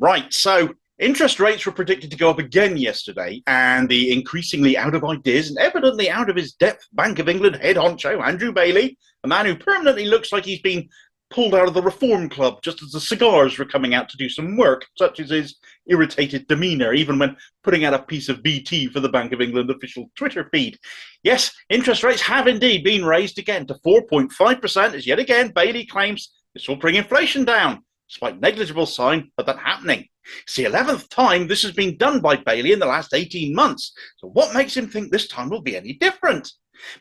Right, so interest rates were predicted to go up again yesterday, and the increasingly out of ideas and evidently out of his depth Bank of England head honcho, Andrew Bailey, a man who permanently looks like he's been pulled out of the Reform Club just as the cigars were coming out to do some work, such as his irritated demeanour, even when putting out a piece of BT for the Bank of England official Twitter feed. Yes, interest rates have indeed been raised again to 4.5%, as yet again Bailey claims this will bring inflation down, despite negligible sign of that happening. It's the 11th time this has been done by Bailey in the last 18 months. So what makes him think this time will be any different?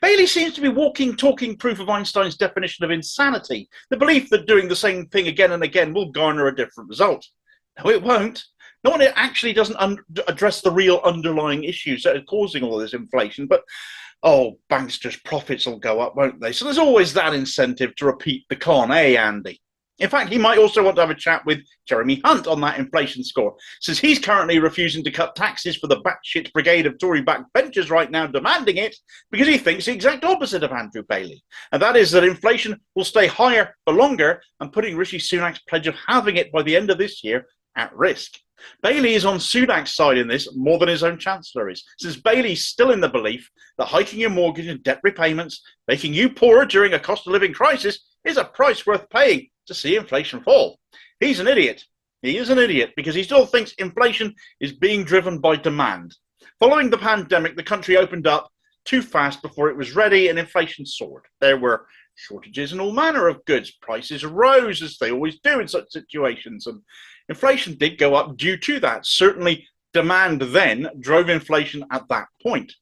Bailey seems to be walking, talking proof of Einstein's definition of insanity, the belief that doing the same thing again and again will garner a different result. No, it won't. Not when it actually doesn't address the real underlying issues that are causing all this inflation, but banksters' profits will go up, won't they? So there's always that incentive to repeat the con, Andy? In fact, he might also want to have a chat with Jeremy Hunt on that inflation score, since he's currently refusing to cut taxes for the batshit brigade of Tory-backed benchers right now demanding it, because he thinks the exact opposite of Andrew Bailey, and that is that inflation will stay higher for longer and putting Rishi Sunak's pledge of halving it by the end of this year at risk. Bailey is on Sunak's side in this more than his own Chancellor is, since Bailey's still in the belief that hiking your mortgage and debt repayments, making you poorer during a cost of living crisis, is a price worth paying to see inflation fall. He's an idiot. He is an idiot because he still thinks inflation is being driven by demand. Following the pandemic, the country opened up too fast before it was ready and inflation soared. There were shortages in all manner of goods. Prices rose, as they always do in such situations, and inflation did go up due to that. Certainly, demand then drove inflation at that point.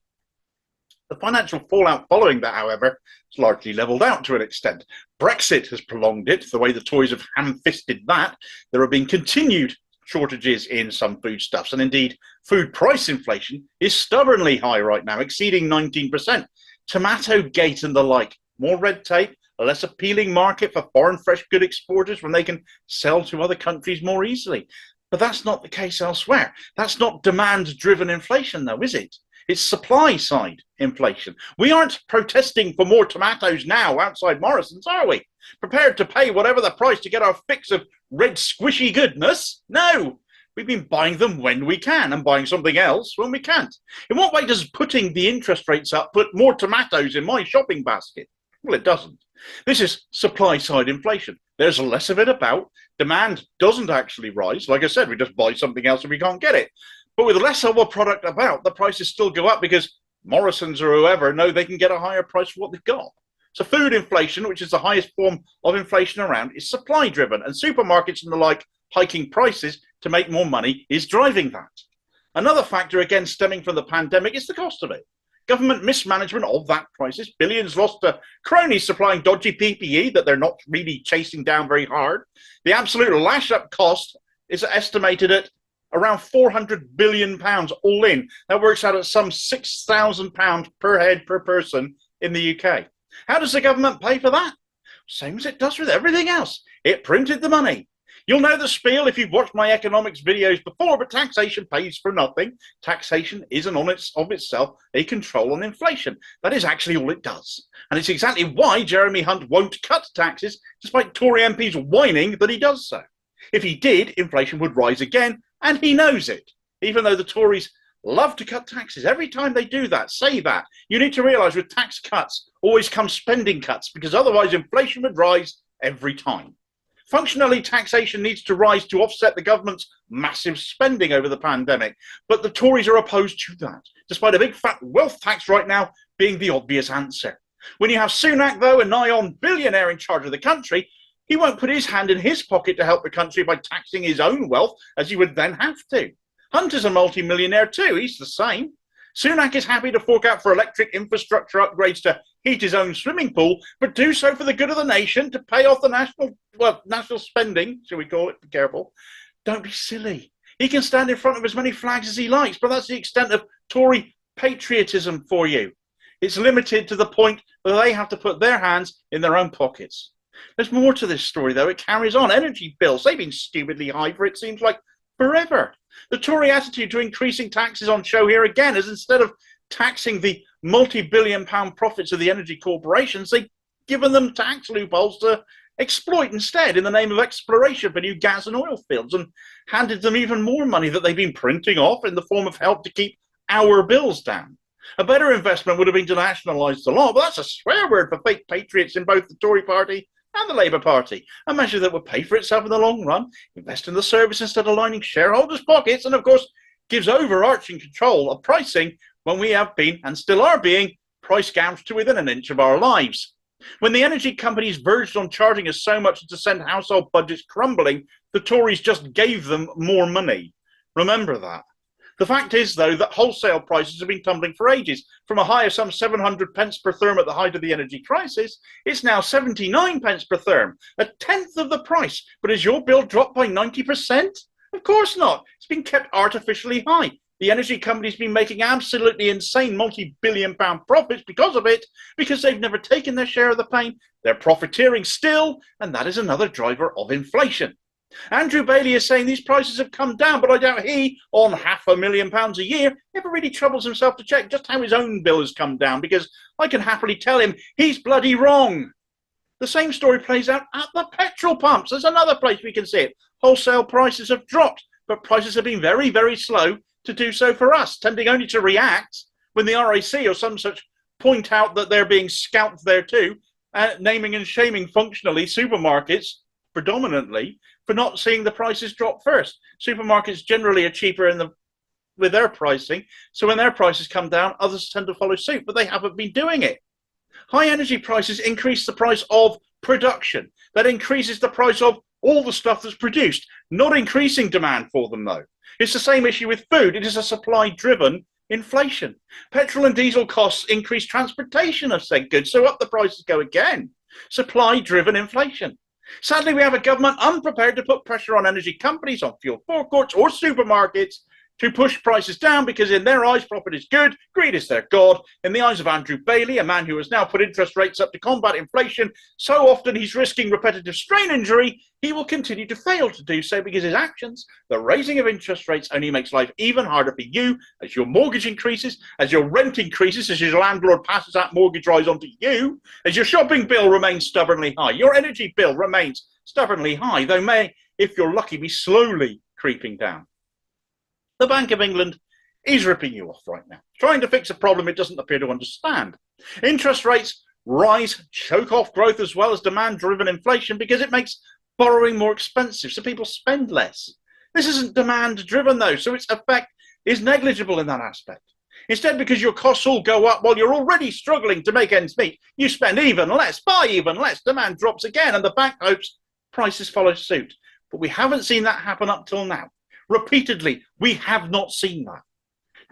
The financial fallout following that, however, has largely levelled out to an extent. Brexit has prolonged it, the way the Tories have ham-fisted that. There have been continued shortages in some foodstuffs, and indeed, food price inflation is stubbornly high right now, exceeding 19%. Tomato gate and the like. More red tape, a less appealing market for foreign fresh good exporters when they can sell to other countries more easily. But that's not the case elsewhere. That's not demand-driven inflation, though, is it? It's supply-side inflation. We aren't protesting for more tomatoes now outside Morrison's, are we? Prepared to pay whatever the price to get our fix of red squishy goodness? No! We've been buying them when we can and buying something else when we can't. In what way does putting the interest rates up put more tomatoes in my shopping basket? Well, it doesn't. This is supply-side inflation. There's less of it about. Demand doesn't actually rise. Like I said, we just buy something else if we can't get it. But with less of a product about, the prices still go up because Morrison's or whoever know they can get a higher price for what they've got. So food inflation, which is the highest form of inflation around, is supply-driven, and supermarkets and the like hiking prices to make more money is driving that. Another factor, again, stemming from the pandemic is the cost of it. Government mismanagement of that crisis, billions lost to cronies supplying dodgy PPE that they're not really chasing down very hard. The absolute lash-up cost is estimated at around £400 billion all in. That works out at some £6,000 per head per person in the UK. How does the government pay for that? Same as it does with everything else. It printed the money. You'll know the spiel if you've watched my economics videos before, but taxation pays for nothing. Taxation isn't of itself a control on inflation. That is actually all it does. And it's exactly why Jeremy Hunt won't cut taxes, despite Tory MPs whining that he does so. If he did, inflation would rise again, and he knows it, even though the Tories love to cut taxes. Every time they do that, say that, you need to realise with tax cuts always come spending cuts, because otherwise inflation would rise every time. Functionally, taxation needs to rise to offset the government's massive spending over the pandemic, but the Tories are opposed to that, despite a big fat wealth tax right now being the obvious answer. When you have Sunak, though, a nigh-on billionaire in charge of the country, he won't put his hand in his pocket to help the country by taxing his own wealth, as he would then have to. Hunt is a multi-millionaire too. He's the same. Sunak is happy to fork out for electric infrastructure upgrades to heat his own swimming pool, but do so for the good of the nation to pay off the national spending, shall we call it? Be careful. Don't be silly. He can stand in front of as many flags as he likes, but that's the extent of Tory patriotism for you. It's limited to the point that they have to put their hands in their own pockets. There's more to this story, though. It carries on. Energy bills, they've been stupidly high for, it seems like, forever. The Tory attitude to increasing taxes on show here again is, instead of taxing the multi-billion-pound profits of the energy corporations, they've given them tax loopholes to exploit instead in the name of exploration for new gas and oil fields, and handed them even more money that they've been printing off in the form of help to keep our bills down. A better investment would have been to nationalise the lot, but that's a swear word for fake patriots in both the Tory party and the Labour Party, a measure that would pay for itself in the long run, invest in the service instead of lining shareholders' pockets, and of course gives overarching control of pricing when we have been and still are being price gouged to within an inch of our lives. When the energy companies verged on charging us so much to send household budgets crumbling, the Tories just gave them more money. Remember that. The fact is, though, that wholesale prices have been tumbling for ages. From a high of some 700 pence per therm at the height of the energy crisis, it's now 79 pence per therm, a tenth of the price. But has your bill dropped by 90%? Of course not. It's been kept artificially high. The energy company's been making absolutely insane multi-billion-pound profits because of it, because they've never taken their share of the pain. They're profiteering still, and that is another driver of inflation. Andrew Bailey is saying these prices have come down, but I doubt he, on £500,000 a year, ever really troubles himself to check just how his own bill has come down, because I can happily tell him he's bloody wrong. The same story plays out at the petrol pumps. There's another place we can see it. Wholesale prices have dropped, but prices have been very, very slow to do so for us, tending only to react when the RAC or some such point out that they're being scalped there too, naming and shaming functionally supermarkets predominantly for not seeing the prices drop first. Supermarkets generally are cheaper with their pricing, so when their prices come down, others tend to follow suit, but they haven't been doing it. High energy prices increase the price of production. That increases the price of all the stuff that's produced, not increasing demand for them, though. It's the same issue with food. It is a supply-driven inflation. Petrol and diesel costs increase transportation of said goods, so up the prices go again. Supply-driven inflation. Sadly, we have a government unprepared to put pressure on energy companies, on fuel forecourts or supermarkets to push prices down because in their eyes, profit is good, greed is their god. In the eyes of Andrew Bailey, a man who has now put interest rates up to combat inflation, so often he's risking repetitive strain injury, he will continue to fail to do so because his actions, the raising of interest rates, only makes life even harder for you as your mortgage increases, as your rent increases, as your landlord passes that mortgage rise on to you, as your shopping bill remains stubbornly high, your energy bill remains stubbornly high, though may, if you're lucky, be slowly creeping down. The Bank of England is ripping you off right now, trying to fix a problem it doesn't appear to understand. Interest rates rise, choke off growth as well as demand-driven inflation because it makes borrowing more expensive, so people spend less. This isn't demand-driven, though, so its effect is negligible in that aspect. Instead, because your costs all go up while you're already struggling to make ends meet, you spend even less, buy even less, demand drops again, and the bank hopes prices follow suit. But we haven't seen that happen up till now. Repeatedly, we have not seen that.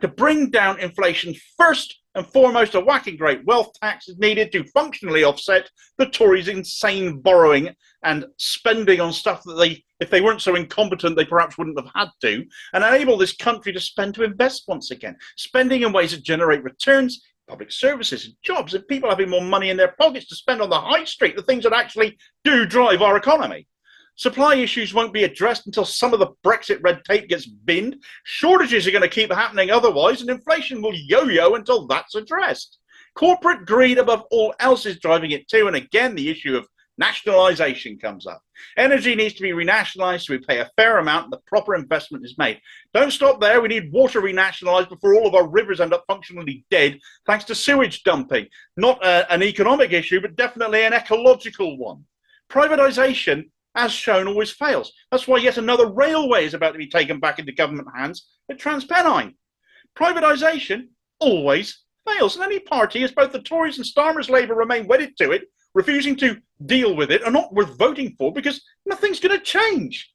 To bring down inflation, first and foremost, a whacking great wealth tax is needed to functionally offset the Tories' insane borrowing and spending on stuff that if they weren't so incompetent, they perhaps wouldn't have had to, and enable this country to spend to invest once again, spending in ways that generate returns, public services and jobs, and people having more money in their pockets to spend on the high street, the things that actually do drive our economy. Supply issues won't be addressed until some of the Brexit red tape gets binned. Shortages are going to keep happening otherwise, and inflation will yo-yo until that's addressed. Corporate greed above all else is driving it too, and again the issue of nationalisation comes up. Energy needs to be renationalised so we pay a fair amount and the proper investment is made. Don't stop there. We need water renationalised before all of our rivers end up functionally dead thanks to sewage dumping. Not an economic issue, but definitely an ecological one. Privatisation, as shown, always fails. That's why yet another railway is about to be taken back into government hands at Transpennine. Privatisation always fails, and any party, as both the Tories and Starmer's Labour remain wedded to it, refusing to deal with it, are not worth voting for because nothing's going to change.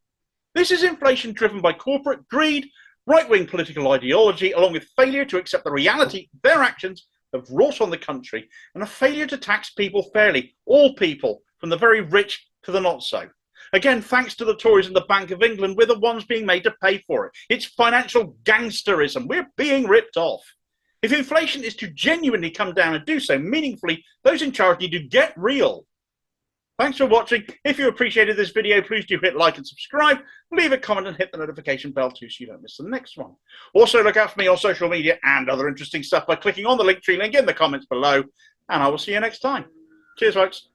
This is inflation driven by corporate greed, right-wing political ideology, along with failure to accept the reality their actions have wrought on the country, and a failure to tax people fairly, all people, from the very rich to the not so. Again, thanks to the Tories and the Bank of England, we're the ones being made to pay for it. It's financial gangsterism. We're being ripped off. If inflation is to genuinely come down and do so meaningfully, those in charge need to get real. Thanks for watching. If you appreciated this video, please do hit like and subscribe, leave a comment and hit the notification bell too so you don't miss the next one. Also look out for me on social media and other interesting stuff by clicking on the Linktree link in the comments below, and I will see you next time. Cheers, folks.